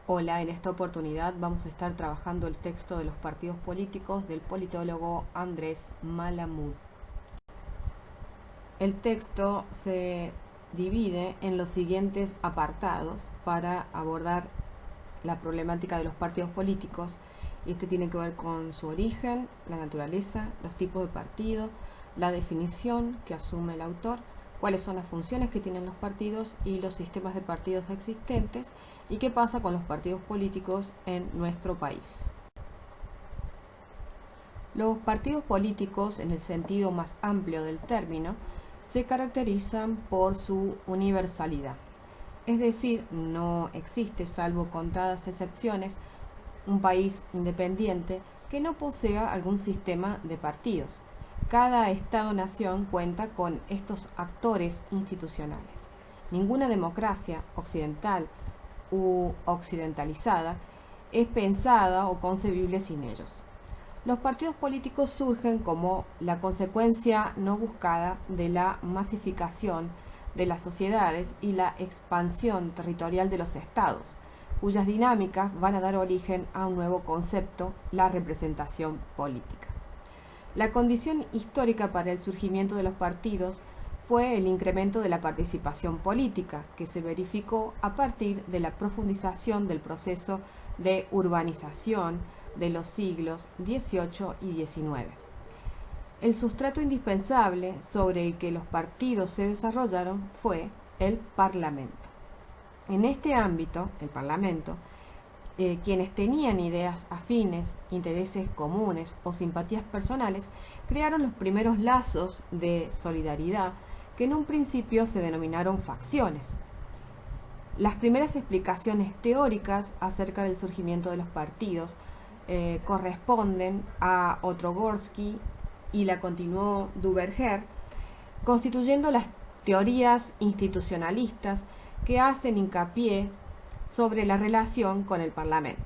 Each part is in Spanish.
Hola, en esta oportunidad vamos a estar trabajando el texto de los partidos políticos del politólogo Andrés Malamud. El texto se divide en los siguientes apartados para abordar la problemática de los partidos políticos. Este tiene que ver con su origen, la naturaleza, los tipos de partido, la definición que asume el autor, cuáles son las funciones que tienen los partidos y los sistemas de partidos existentes y qué pasa con los partidos políticos en nuestro país. Los partidos políticos, en el sentido más amplio del término, se caracterizan por su universalidad. Es decir, no existe, salvo contadas excepciones, un país independiente que no posea algún sistema de partidos. Cada Estado-nación cuenta con estos actores institucionales. Ninguna democracia occidental u occidentalizada es pensada o concebible sin ellos. Los partidos políticos surgen como la consecuencia no buscada de la masificación de las sociedades y la expansión territorial de los estados, cuyas dinámicas van a dar origen a un nuevo concepto, la representación política. La condición histórica para el surgimiento de los partidos fue el incremento de la participación política, que se verificó a partir de la profundización del proceso de urbanización de los siglos XVIII y XIX. El sustrato indispensable sobre el que los partidos se desarrollaron fue el Parlamento. En este ámbito, el Parlamento, quienes tenían ideas afines, intereses comunes o simpatías personales, crearon los primeros lazos de solidaridad que en un principio se denominaron facciones. Las primeras explicaciones teóricas acerca del surgimiento de los partidos corresponden a Otrogorsky y la continuó Duverger, constituyendo las teorías institucionalistas que hacen hincapié sobre la relación con el Parlamento.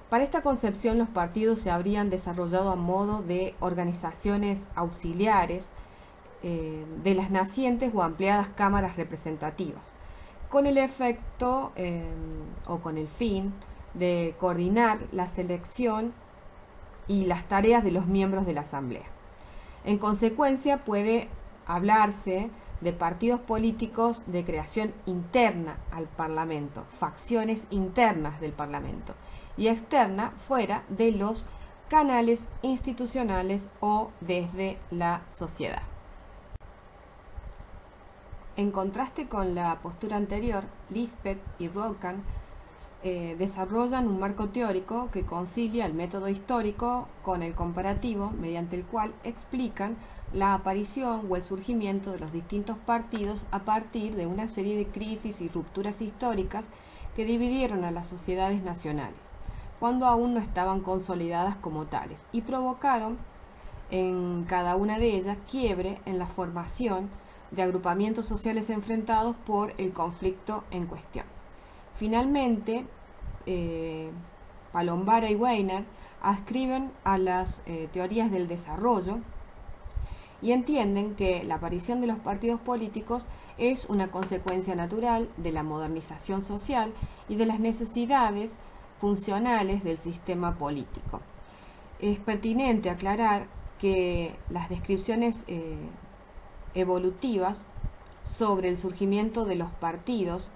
Para esta concepción, los partidos se habrían desarrollado a modo de organizaciones auxiliares de las nacientes o ampliadas cámaras representativas, con el efecto o con el fin de coordinar la selección y las tareas de los miembros de la Asamblea. En consecuencia, puede hablarse de partidos políticos de creación interna al Parlamento, facciones internas del Parlamento, y externa fuera de los canales institucionales o desde la sociedad. En contraste con la postura anterior, Lispet y Rodkan desarrollan un marco teórico que concilia el método histórico con el comparativo, mediante el cual explican la aparición o el surgimiento de los distintos partidos a partir de una serie de crisis y rupturas históricas que dividieron a las sociedades nacionales, cuando aún no estaban consolidadas como tales, y provocaron en cada una de ellas quiebre en la formación de agrupamientos sociales enfrentados por el conflicto en cuestión. Finalmente, Palombara y Weiner adscriben a las teorías del desarrollo y entienden que la aparición de los partidos políticos es una consecuencia natural de la modernización social y de las necesidades funcionales del sistema político. Es pertinente aclarar que las descripciones evolutivas sobre el surgimiento de los partidos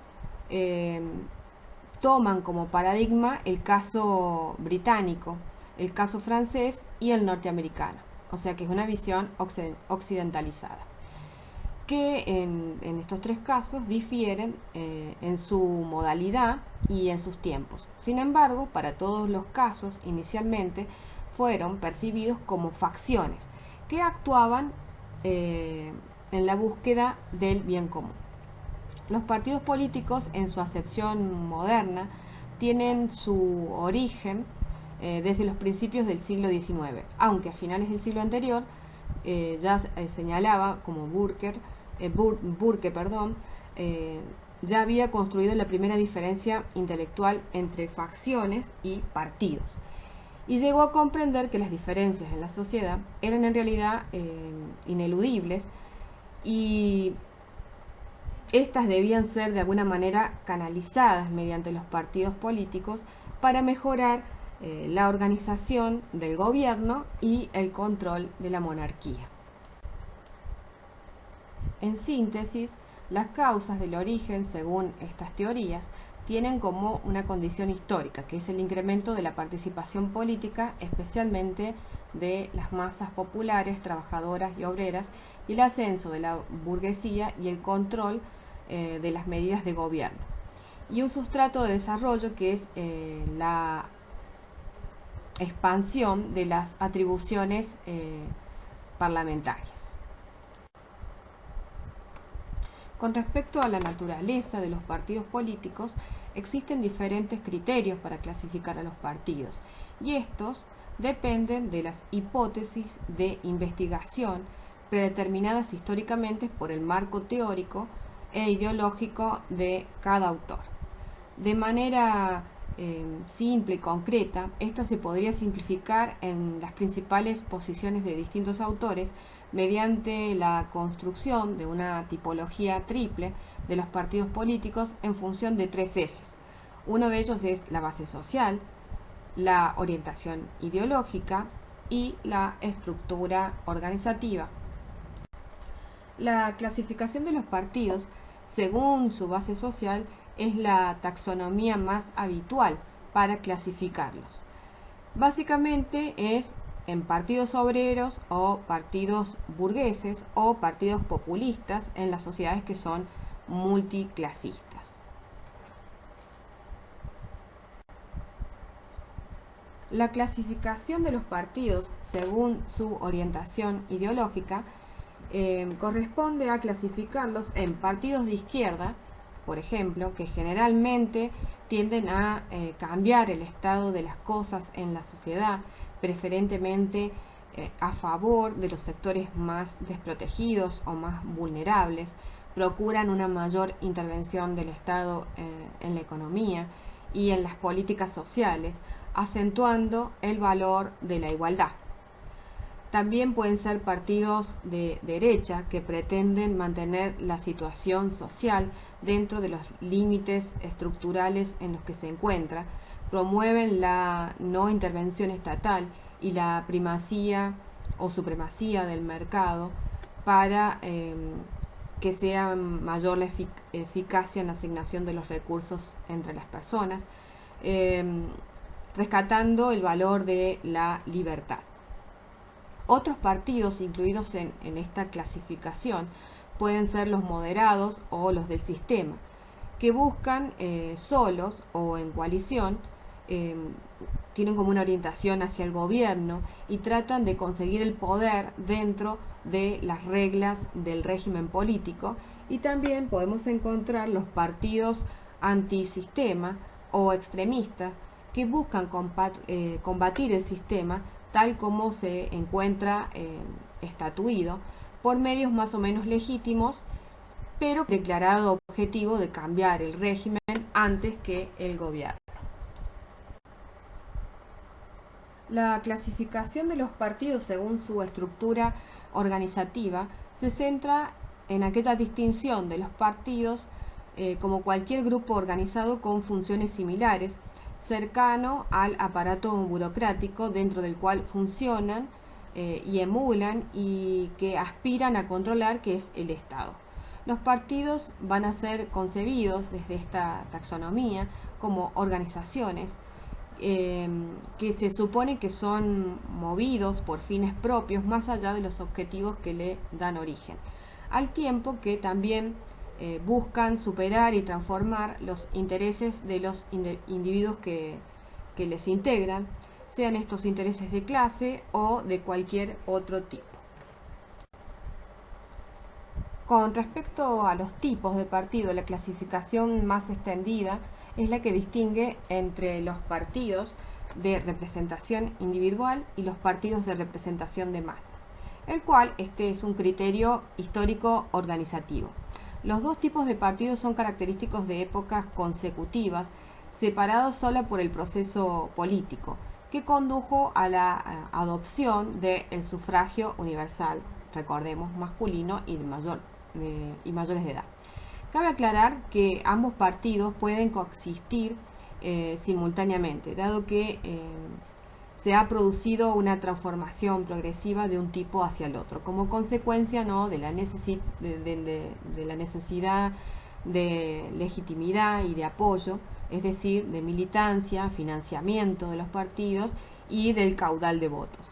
toman como paradigma el caso británico, el caso francés y el norteamericano, o sea que es una visión occidentalizada, que en estos tres casos difieren en su modalidad y en sus tiempos. Sin embargo, para todos los casos inicialmente fueron percibidos como facciones que actuaban en la búsqueda del bien común. Los partidos políticos, en su acepción moderna, tienen su origen desde los principios del siglo XIX, aunque a finales del siglo anterior ya señalaba, como Burke, ya había construido la primera diferencia intelectual entre facciones y partidos, y llegó a comprender que las diferencias en la sociedad eran en realidad ineludibles y Estas debían ser de alguna manera canalizadas mediante los partidos políticos para mejorar la organización del gobierno y el control de la monarquía. En síntesis, las causas del origen, según estas teorías, tienen como una condición histórica, que es el incremento de la participación política, especialmente de las masas populares, trabajadoras y obreras, y el ascenso de la burguesía y el control de las medidas de gobierno. Y un sustrato de desarrollo que es la expansión de las atribuciones parlamentarias. Con respecto a la naturaleza de los partidos políticos, existen diferentes criterios para clasificar a los partidos, y estos dependen de las hipótesis de investigación predeterminadas históricamente por el marco teórico e ideológico de cada autor. De manera simple y concreta, esta se podría simplificar en las principales posiciones de distintos autores mediante la construcción de una tipología triple de los partidos políticos en función de tres ejes. Uno de ellos es la base social, la orientación ideológica y la estructura organizativa. La clasificación de los partidos según su base social es la taxonomía más habitual para clasificarlos. Básicamente es en partidos obreros o partidos burgueses o partidos populistas en las sociedades que son multiclasistas. La clasificación de los partidos según su orientación ideológica corresponde a clasificarlos en partidos de izquierda, por ejemplo, que generalmente tienden a cambiar el estado de las cosas en la sociedad, preferentemente a favor de los sectores más desprotegidos o más vulnerables, procuran una mayor intervención del Estado en la economía y en las políticas sociales, acentuando el valor de la igualdad. También pueden ser partidos de derecha que pretenden mantener la situación social dentro de los límites estructurales en los que se encuentra, promueven la no intervención estatal y la primacía o supremacía del mercado para que sea mayor la eficacia en la asignación de los recursos entre las personas, rescatando el valor de la libertad. Otros partidos incluidos en esta clasificación pueden ser los moderados o los del sistema, que buscan solos o en coalición, tienen como una orientación hacia el gobierno y tratan de conseguir el poder dentro de las reglas del régimen político. Y también podemos encontrar los partidos antisistema o extremistas que buscan combatir el sistema tal como se encuentra estatuido, por medios más o menos legítimos, pero declarado objetivo de cambiar el régimen antes que el gobierno. La clasificación de los partidos según su estructura organizativa se centra en aquella distinción de los partidos como cualquier grupo organizado con funciones similares, cercano al aparato burocrático dentro del cual funcionan y emulan y que aspiran a controlar, que es el Estado. Los partidos van a ser concebidos desde esta taxonomía como organizaciones que se supone que son movidos por fines propios más allá de los objetivos que le dan origen, al tiempo que también buscan superar y transformar los intereses de los individuos que les integran, sean estos intereses de clase o de cualquier otro tipo. Con respecto a los tipos de partido, la clasificación más extendida es la que distingue entre los partidos de representación individual y los partidos de representación de masas, el cual este es un criterio histórico organizativo. Los dos tipos de partidos son característicos de épocas consecutivas, separados solo por el proceso político, que condujo a la adopción del sufragio universal, recordemos, masculino y mayores de edad. Cabe aclarar que ambos partidos pueden coexistir simultáneamente, dado que se ha producido una transformación progresiva de un tipo hacia el otro, como consecuencia, ¿no?, de la necesidad de legitimidad y de apoyo, es decir, de militancia, financiamiento de los partidos y del caudal de votos.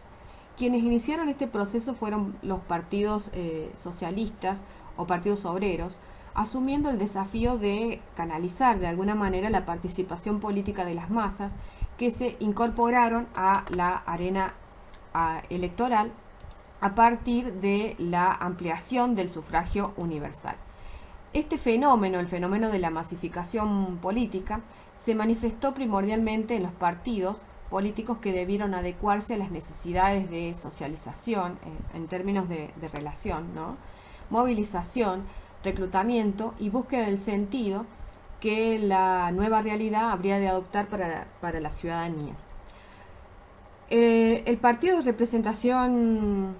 Quienes iniciaron este proceso fueron los partidos socialistas o partidos obreros, asumiendo el desafío de canalizar de alguna manera la participación política de las masas que se incorporaron a la arena electoral a partir de la ampliación del sufragio universal. Este fenómeno, el fenómeno de la masificación política, se manifestó primordialmente en los partidos políticos que debieron adecuarse a las necesidades de socialización, en términos de relación, ¿no?, movilización, reclutamiento y búsqueda del sentido que la nueva realidad habría de adoptar para la ciudadanía. El partido de representación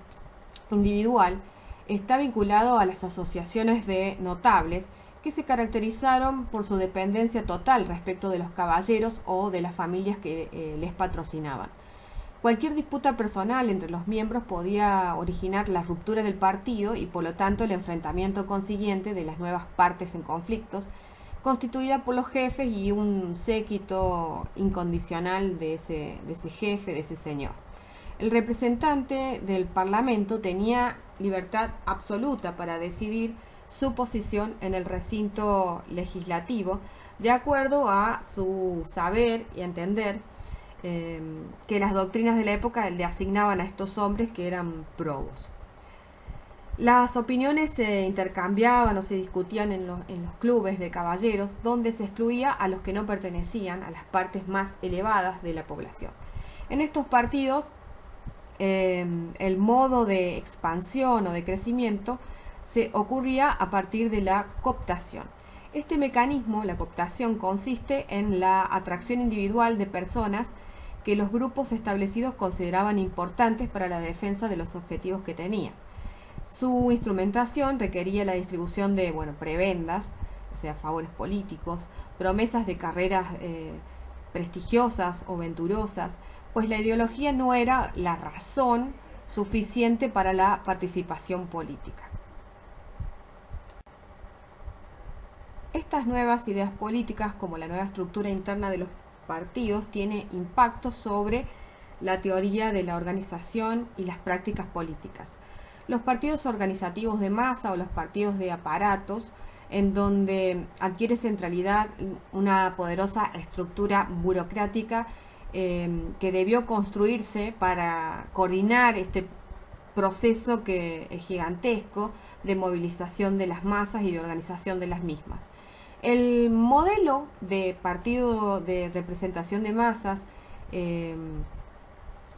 individual está vinculado a las asociaciones de notables que se caracterizaron por su dependencia total respecto de los caballeros o de las familias que les patrocinaban. Cualquier disputa personal entre los miembros podía originar la ruptura del partido y por lo tanto el enfrentamiento consiguiente de las nuevas partes en conflictos, constituida por los jefes y un séquito incondicional de ese jefe, de ese señor. El representante del Parlamento tenía libertad absoluta para decidir su posición en el recinto legislativo, de acuerdo a su saber y entender que las doctrinas de la época le asignaban a estos hombres que eran probos. Las opiniones se intercambiaban o se discutían en los clubes de caballeros, donde se excluía a los que no pertenecían a las partes más elevadas de la población. En estos partidos, el modo de expansión o de crecimiento se ocurría a partir de la cooptación. Este mecanismo, la cooptación, consiste en la atracción individual de personas que los grupos establecidos consideraban importantes para la defensa de los objetivos que tenían. Su instrumentación requería la distribución de prebendas, o sea, favores políticos, promesas de carreras prestigiosas o venturosas, pues la ideología no era la razón suficiente para la participación política. Estas nuevas ideas políticas, como la nueva estructura interna de los partidos, tiene impacto sobre la teoría de la organización y las prácticas políticas. Los partidos organizativos de masa o los partidos de aparatos, en donde adquiere centralidad una poderosa estructura burocrática que debió construirse para coordinar este proceso que es gigantesco de movilización de las masas y de organización de las mismas. El modelo de partido de representación de masas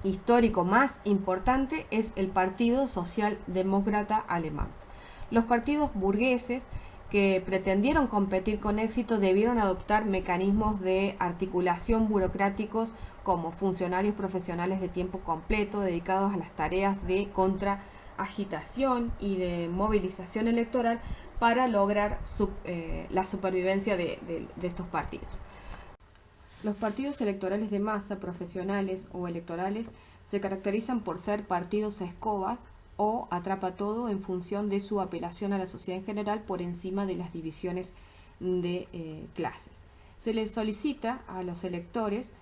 histórico más importante es el Partido Socialdemócrata Alemán. Los partidos burgueses que pretendieron competir con éxito debieron adoptar mecanismos de articulación burocráticos como funcionarios profesionales de tiempo completo dedicados a las tareas de contraagitación y de movilización electoral para lograr la supervivencia de estos partidos. Los partidos electorales de masa, profesionales o electorales, se caracterizan por ser partidos escoba o atrapa todo en función de su apelación a la sociedad en general por encima de las divisiones de clases. Se les solicita a los electores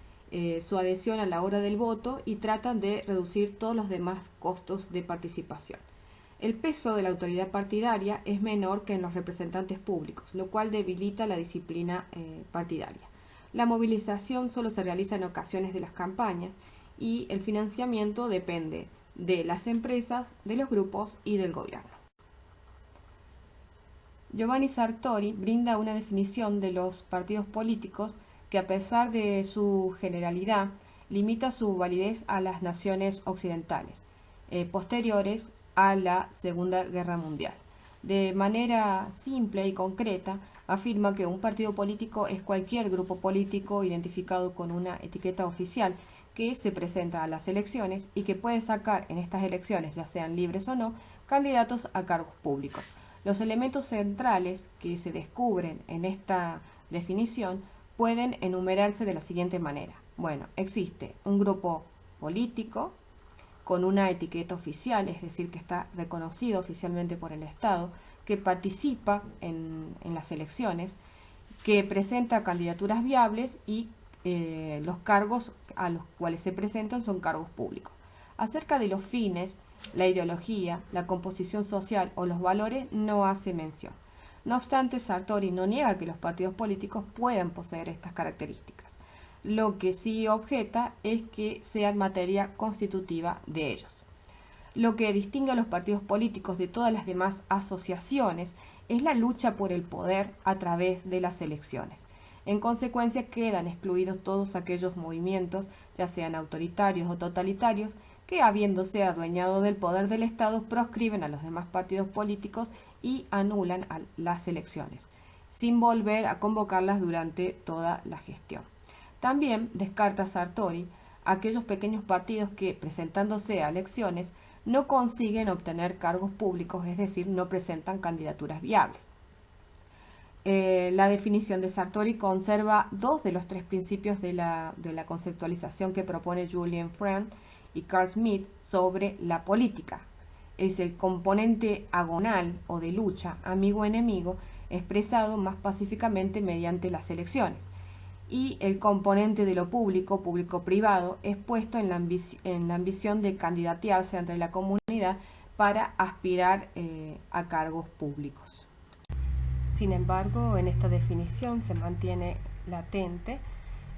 su adhesión a la hora del voto y tratan de reducir todos los demás costos de participación. El peso de la autoridad partidaria es menor que en los representantes públicos, lo cual debilita la disciplina partidaria. La movilización solo se realiza en ocasiones de las campañas y el financiamiento depende de las empresas, de los grupos y del gobierno. Giovanni Sartori brinda una definición de los partidos políticos que, a pesar de su generalidad, limita su validez a las naciones occidentales posteriores a la Segunda Guerra Mundial. De manera simple y concreta, afirma que un partido político es cualquier grupo político identificado con una etiqueta oficial que se presenta a las elecciones y que puede sacar en estas elecciones, ya sean libres o no, candidatos a cargos públicos. Los elementos centrales que se descubren en esta definición pueden enumerarse de la siguiente manera. Bueno, existe un grupo político con una etiqueta oficial, es decir, que está reconocido oficialmente por el Estado, que participa en las elecciones, que presenta candidaturas viables y los cargos a los cuales se presentan son cargos públicos. Acerca de los fines, la ideología, la composición social o los valores no hace mención. No obstante, Sartori no niega que los partidos políticos puedan poseer estas características. Lo que sí objeta es que sean materia constitutiva de ellos. Lo que distingue a los partidos políticos de todas las demás asociaciones es la lucha por el poder a través de las elecciones. En consecuencia, quedan excluidos todos aquellos movimientos, ya sean autoritarios o totalitarios, que habiéndose adueñado del poder del Estado, proscriben a los demás partidos políticos y anulan a las elecciones, sin volver a convocarlas durante toda la gestión. También descarta Sartori aquellos pequeños partidos que, presentándose a elecciones, no consiguen obtener cargos públicos, es decir, no presentan candidaturas viables. La definición de Sartori conserva dos de los tres principios de la conceptualización que propone Julian Freund y Carl Schmitt sobre la política. Es el componente agonal o de lucha, amigo-enemigo, expresado más pacíficamente mediante las elecciones, y el componente de lo público, público-privado, es puesto en la ambición de candidatearse entre la comunidad para aspirar a cargos públicos. Sin embargo, en esta definición se mantiene latente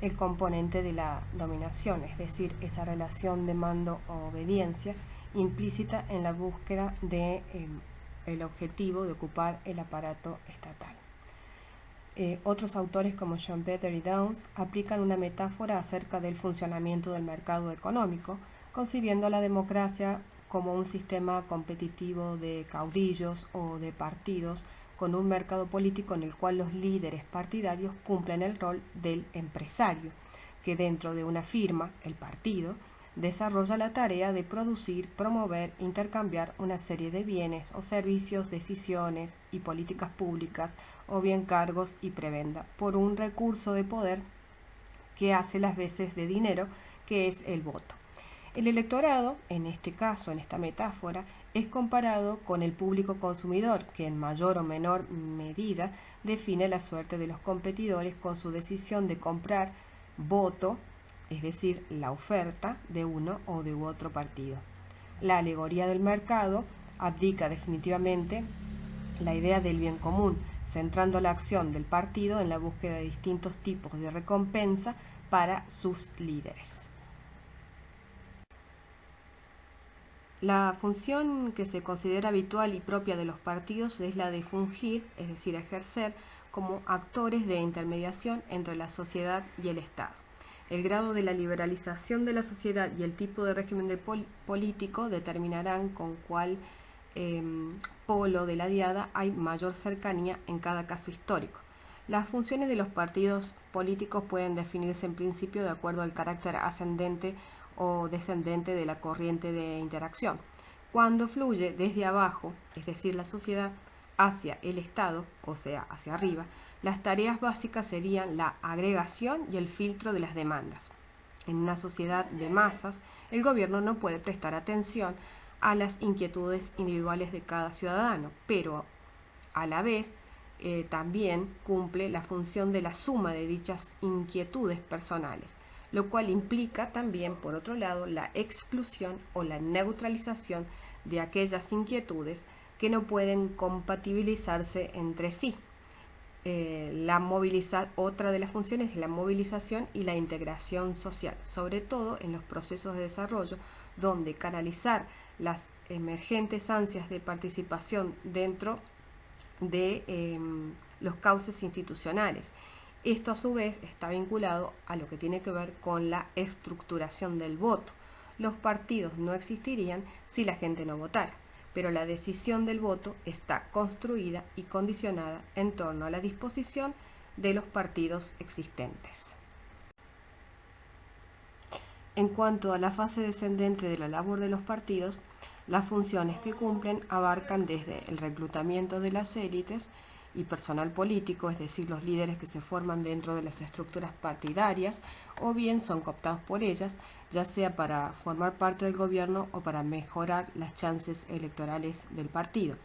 el componente de la dominación, es decir, esa relación de mando-obediencia implícita en la búsqueda del objetivo de ocupar el aparato estatal. Otros autores como Schumpeter y Downs aplican una metáfora acerca del funcionamiento del mercado económico, concibiendo a la democracia como un sistema competitivo de caudillos o de partidos con un mercado político en el cual los líderes partidarios cumplen el rol del empresario, que dentro de una firma, el partido, desarrolla la tarea de producir, promover, intercambiar una serie de bienes o servicios, decisiones y políticas públicas, o bien cargos y prebenda, por un recurso de poder que hace las veces de dinero, que es el voto. El electorado, en este caso, en esta metáfora, es comparado con el público consumidor, que en mayor o menor medida define la suerte de los competidores con su decisión de comprar voto, es decir, la oferta de uno o de otro partido. La alegoría del mercado abdica definitivamente la idea del bien común, centrando la acción del partido en la búsqueda de distintos tipos de recompensa para sus líderes. La función que se considera habitual y propia de los partidos es la de fungir, es decir, ejercer como actores de intermediación entre la sociedad y el Estado. El grado de la liberalización de la sociedad y el tipo de régimen político determinarán con cuál polo de la diada hay mayor cercanía en cada caso histórico. Las funciones de los partidos políticos pueden definirse en principio de acuerdo al carácter ascendente o descendente de la corriente de interacción. Cuando fluye desde abajo, es decir, la sociedad, hacia el Estado, o sea, hacia arriba, las tareas básicas serían la agregación y el filtro de las demandas. En una sociedad de masas, el gobierno no puede prestar atención a las inquietudes individuales de cada ciudadano, pero a la vez también cumple la función de la suma de dichas inquietudes personales, lo cual implica también, por otro lado, la exclusión o la neutralización de aquellas inquietudes que no pueden compatibilizarse entre sí. Otra de las funciones es la movilización y la integración social, sobre todo en los procesos de desarrollo, donde canalizar las emergentes ansias de participación dentro de los cauces institucionales. Esto a su vez está vinculado a lo que tiene que ver con la estructuración del voto. Los partidos no existirían si la gente no votara, pero la decisión del voto está construida y condicionada en torno a la disposición de los partidos existentes. En cuanto a la fase descendente de la labor de los partidos, Las funciones que cumplen abarcan desde el reclutamiento de las élites y personal político, es decir, los líderes que se forman dentro de las estructuras partidarias, o bien son cooptados por ellas, ya sea para formar parte del gobierno o para mejorar las chances electorales del partido,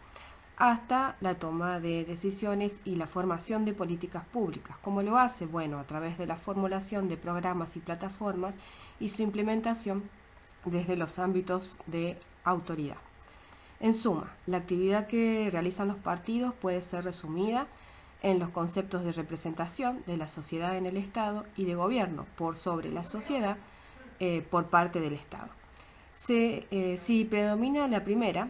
hasta la toma de decisiones y la formación de políticas públicas. ¿Cómo lo hace? Bueno, a través de la formulación de programas y plataformas y su implementación desde los ámbitos de autoridad. En suma, la actividad que realizan los partidos puede ser resumida en los conceptos de representación de la sociedad en el Estado y de gobierno por sobre la sociedad por parte del Estado. Si predomina la primera,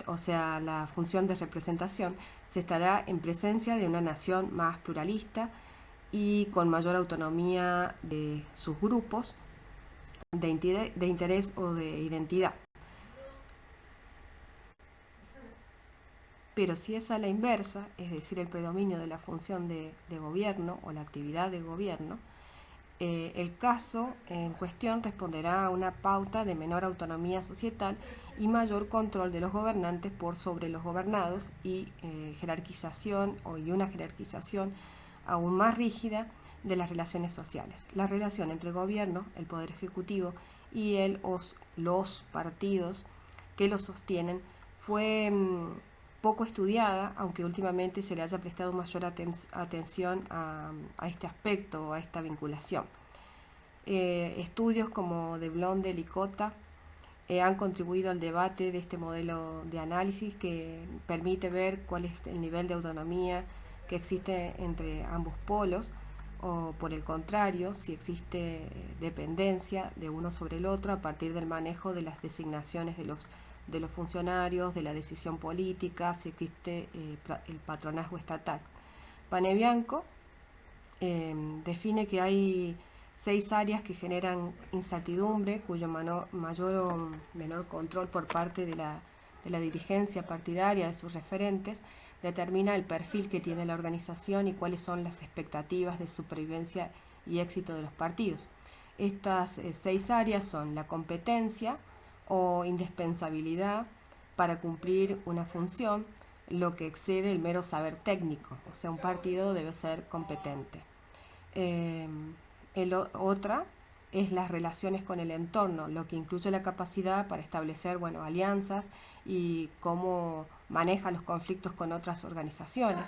o sea, la función de representación, se estará en presencia de una nación más pluralista y con mayor autonomía de sus grupos de interés o de identidad. Pero si es a la inversa, es decir, el predominio de la función de gobierno o la actividad de gobierno, el caso en cuestión responderá a una pauta de menor autonomía societal y mayor control de los gobernantes por sobre los gobernados y una jerarquización aún más rígida de las relaciones sociales. La relación entre el gobierno, el poder ejecutivo y los partidos que lo sostienen fue poco estudiada, aunque últimamente se le haya prestado mayor atención a este aspecto, a esta vinculación. Estudios como de Blondel y Cota han contribuido al debate de este modelo de análisis que permite ver cuál es el nivel de autonomía que existe entre ambos polos, o por el contrario, si existe dependencia de uno sobre el otro a partir del manejo de las designaciones de los funcionarios, de la decisión política, si existe el patronazgo estatal. Panebianco define que hay 6 áreas que generan incertidumbre, cuyo mayor o menor control por parte de la dirigencia partidaria, de sus referentes, determina el perfil que tiene la organización y cuáles son las expectativas de supervivencia y éxito de los partidos. Estas 6 áreas son la competencia o indispensabilidad para cumplir una función, lo que excede el mero saber técnico, o sea, un partido debe ser competente. Otra es las relaciones con el entorno, lo que incluye la capacidad para establecer alianzas y cómo maneja los conflictos con otras organizaciones.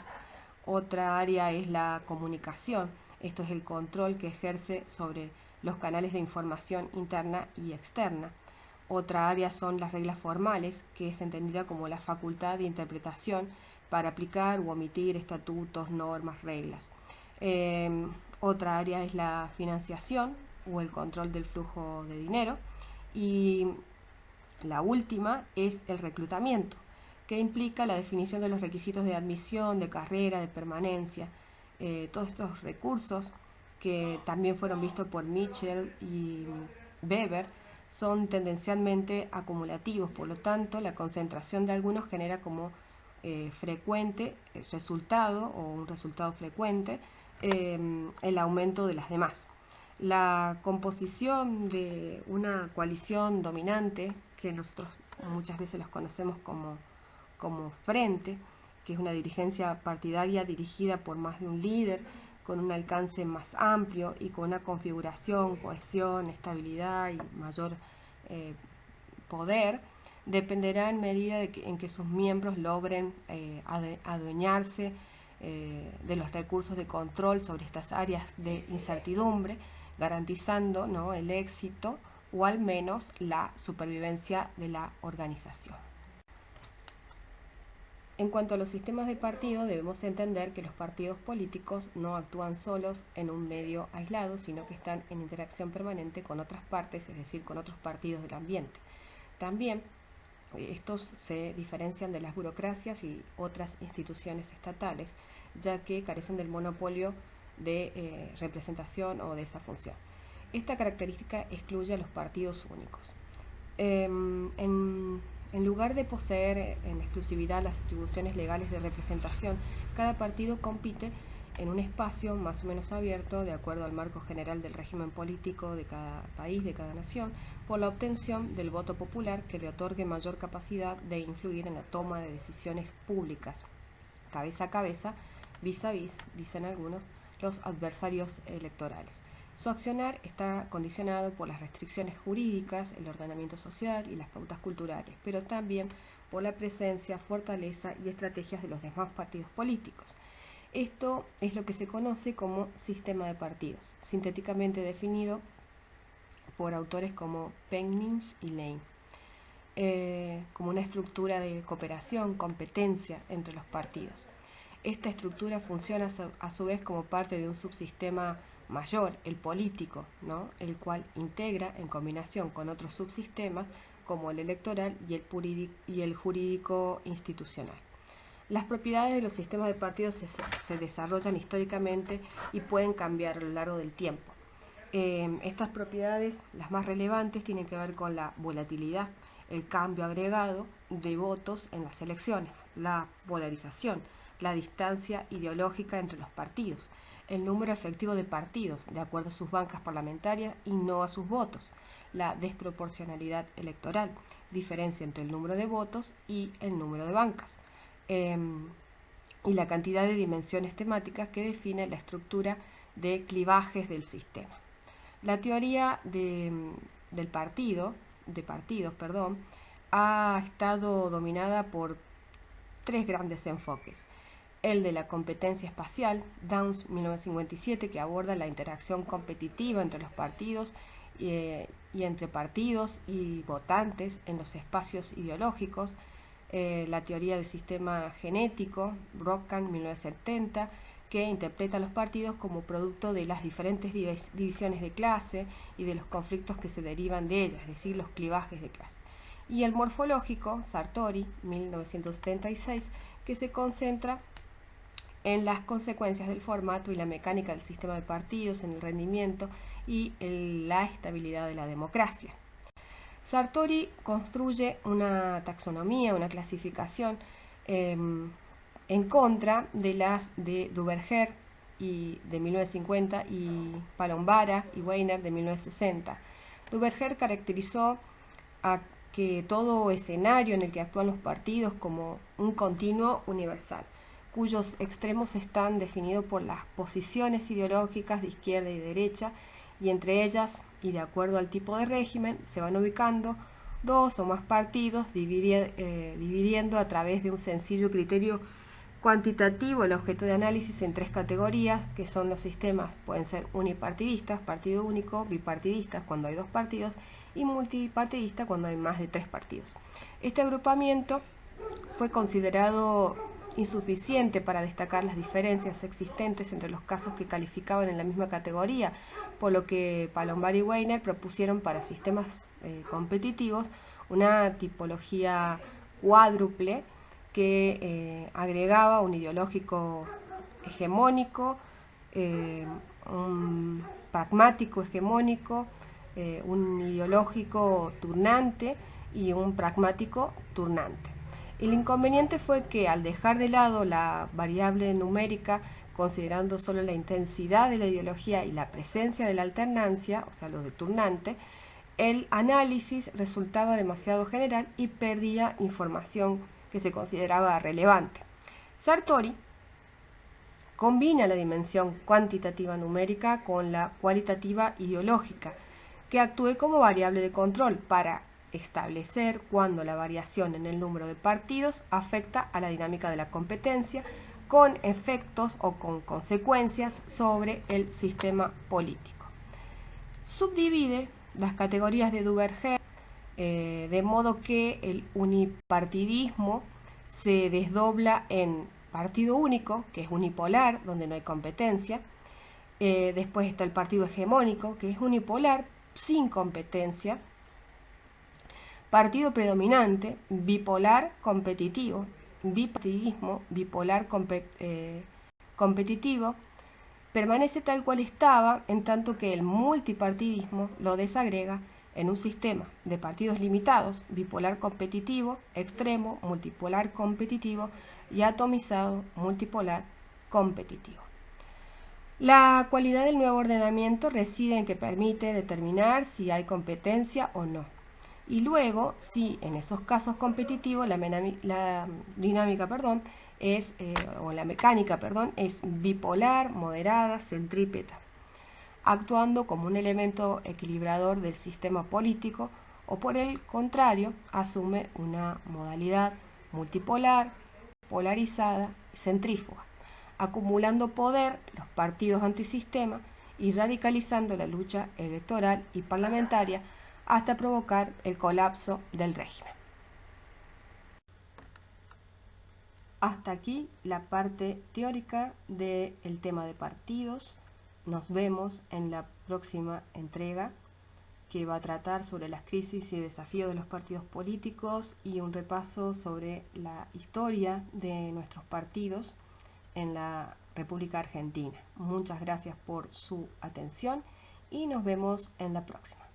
Otra área es la comunicación, esto es el control que ejerce sobre los canales de información interna y externa. Otra área son las reglas formales, que es entendida como la facultad de interpretación para aplicar u omitir estatutos, normas, reglas. Otra área es la financiación o el control del flujo de dinero. Y la última es el reclutamiento, que implica la definición de los requisitos de admisión, de carrera, de permanencia. Todos estos recursos, que también fueron vistos por Mitchell y Weber, son tendencialmente acumulativos, por lo tanto la concentración de algunos genera como frecuente resultado o un resultado frecuente el aumento de las demás. La composición de una coalición dominante, que nosotros muchas veces los conocemos como frente, que es una dirigencia partidaria dirigida por más de un líder, con un alcance más amplio y con una configuración, cohesión, estabilidad y mayor poder, dependerá en medida en que sus miembros logren adueñarse de los recursos de control sobre estas áreas de incertidumbre, garantizando el éxito o al menos la supervivencia de la organización. En cuanto a los sistemas de partido, debemos entender que los partidos políticos no actúan solos en un medio aislado, sino que están en interacción permanente con otras partes, es decir, con otros partidos del ambiente. También estos se diferencian de las burocracias y otras instituciones estatales, ya que carecen del monopolio de representación o de esa función. Esta característica excluye a los partidos únicos. En lugar de poseer en exclusividad las atribuciones legales de representación, cada partido compite en un espacio más o menos abierto, de acuerdo al marco general del régimen político de cada país, de cada nación, por la obtención del voto popular que le otorgue mayor capacidad de influir en la toma de decisiones públicas, cabeza a cabeza, vis a vis, dicen algunos, los adversarios electorales. Su accionar está condicionado por las restricciones jurídicas, el ordenamiento social y las pautas culturales, pero también por la presencia, fortaleza y estrategias de los demás partidos políticos. Esto es lo que se conoce como sistema de partidos, sintéticamente definido por autores como Pennings y Lane, como una estructura de cooperación, competencia entre los partidos. Esta estructura funciona a su vez como parte de un subsistema mayor, el político, ¿no?, el cual integra en combinación con otros subsistemas como el electoral y el jurídico institucional. Las propiedades de los sistemas de partidos se desarrollan históricamente y pueden cambiar a lo largo del tiempo. Estas propiedades, las más relevantes, tienen que ver con la volatilidad, el cambio agregado de votos en las elecciones, la polarización, la distancia ideológica entre los partidos, el número efectivo de partidos, de acuerdo a sus bancas parlamentarias y no a sus votos, la desproporcionalidad electoral, diferencia entre el número de votos y el número de bancas, y la cantidad de dimensiones temáticas que define la estructura de clivajes del sistema. La teoría de partidos, ha estado dominada por tres grandes enfoques. El de la competencia espacial, Downes 1957, que aborda la interacción competitiva entre los partidos y entre partidos y votantes en los espacios ideológicos. La teoría del sistema genético, Brockman 1970, que interpreta a los partidos como producto de las diferentes divisiones de clase y de los conflictos que se derivan de ellas, es decir, los clivajes de clase. Y el morfológico, Sartori 1976, que se concentra en las consecuencias del formato y la mecánica del sistema de partidos, en el rendimiento y en la estabilidad de la democracia. Sartori construye una taxonomía, una clasificación en contra de las de Duverger de 1950 y Palombara y Weiner de 1960. Duverger caracterizó a que todo escenario en el que actúan los partidos como un continuo universal, cuyos extremos están definidos por las posiciones ideológicas de izquierda y derecha, y entre ellas, y de acuerdo al tipo de régimen, se van ubicando dos o más partidos, dividiendo a través de un sencillo criterio cuantitativo el objeto de análisis en tres categorías, que son los sistemas, pueden ser unipartidistas, partido único, bipartidistas cuando hay dos partidos, y multipartidista cuando hay más de tres partidos. Este agrupamiento fue considerado insuficiente para destacar las diferencias existentes entre los casos que calificaban en la misma categoría, por lo que Palombara y Weiner propusieron para sistemas competitivos una tipología cuádruple que agregaba un ideológico hegemónico, un pragmático hegemónico, un ideológico turnante y un pragmático turnante. El inconveniente fue que al dejar de lado la variable numérica, considerando solo la intensidad de la ideología y la presencia de la alternancia, o sea, lo de turnante, el análisis resultaba demasiado general y perdía información que se consideraba relevante. Sartori combina la dimensión cuantitativa numérica con la cualitativa ideológica, que actúe como variable de control para establecer cuándo la variación en el número de partidos afecta a la dinámica de la competencia, con efectos o con consecuencias sobre el sistema político. Subdivide las categorías de Duverger de modo que el unipartidismo se desdobla en partido único, que es unipolar, donde no hay competencia. Después está el partido hegemónico, que es unipolar, sin competencia. Partido predominante, bipolar, competitivo. Bipartidismo, bipolar, competitivo. Permanece tal cual estaba, en tanto que el multipartidismo lo desagrega en un sistema de partidos limitados, bipolar competitivo, extremo, multipolar competitivo y atomizado, multipolar competitivo. La cualidad del nuevo ordenamiento reside en que permite determinar si hay competencia o no. Y luego, si en esos casos competitivos la dinámica, es, o la mecánica, es bipolar, moderada, centrípeta, actuando como un elemento equilibrador del sistema político, o por el contrario, asume una modalidad multipolar, polarizada y centrífuga, acumulando poder los partidos antisistema y radicalizando la lucha electoral y parlamentaria hasta provocar el colapso del régimen. Hasta aquí la parte teórica del tema de partidos. Nos vemos en la próxima entrega, que va a tratar sobre las crisis y desafíos de los partidos políticos y un repaso sobre la historia de nuestros partidos en la República Argentina. Muchas gracias por su atención y nos vemos en la próxima.